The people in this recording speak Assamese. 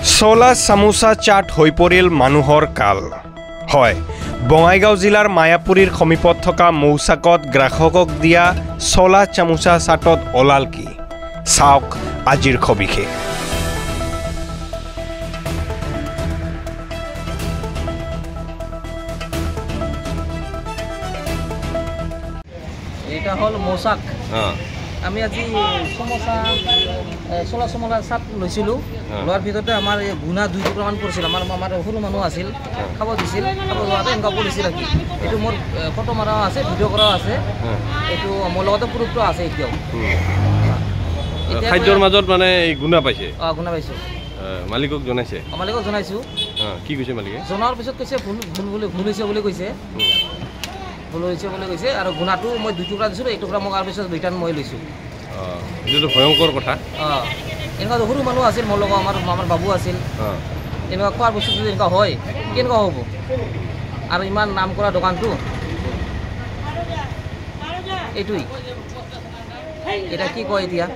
চলা চামোচা চাট হৈ পৰিল মানুহৰ কাল। হয়, বঙাইগাঁও জিলাৰ মায়াপুৰীৰ সমীপত থকা মৌচাকত গ্ৰাহকক দিয়া চলা চামোচা চাটত ওলাল কি? চাওক আজিৰ সবিশেষ। এটা হল মৌচাক। আমি আজি সমোসা চলা চমলা চাট লৈছিলোঁ। লোৱাৰ ভিতৰতে আমাৰ এই গুণা 2 টুকুৰামান পৰিছিল। আমাৰ সৰু মানুহ আছিল, খাব দিছিল। খাব যোৱাতে এনেকুৱা পৰিছিল কি এইটো মোৰ ফটো মাৰাও আছে, ভিডিঅ' কৰাও আছে। এইটো মোৰ লগতে প্ৰুফটো আছে এতিয়াও। খাদ্যৰ মাজত মানে এই গুণা পাইছে? গুণা পাইছোঁ। মালিকক জনাইছে? মালিকক জনাইছোঁ। কি কৈছে মালিকে? জনাৰ পিছত কৈছে ভুল হৈছে বুলি কৈছে। ভুল হৈছে বুলি কৈছে। আৰু গুণাটো মই 2 টুকুৰা দিছিলোঁ, 1 টুকুৰা মোক আৰু পিছত ৰিটাৰ্ণ মই লৈছোঁ। এইটো ভয়ংকৰ কথা। এনেকুৱা সৰু মানুহ আছিল মোৰ লগত, আমাৰ বাবু আছিল। এনেকুৱা খোৱাৰ বস্তু যদি এনেকুৱা হয় কেনেকুৱা হ'ব? আৰু ইমান নাম কৰা দোকানটো এইটোৱেই। এতিয়া কি কয় এতিয়া?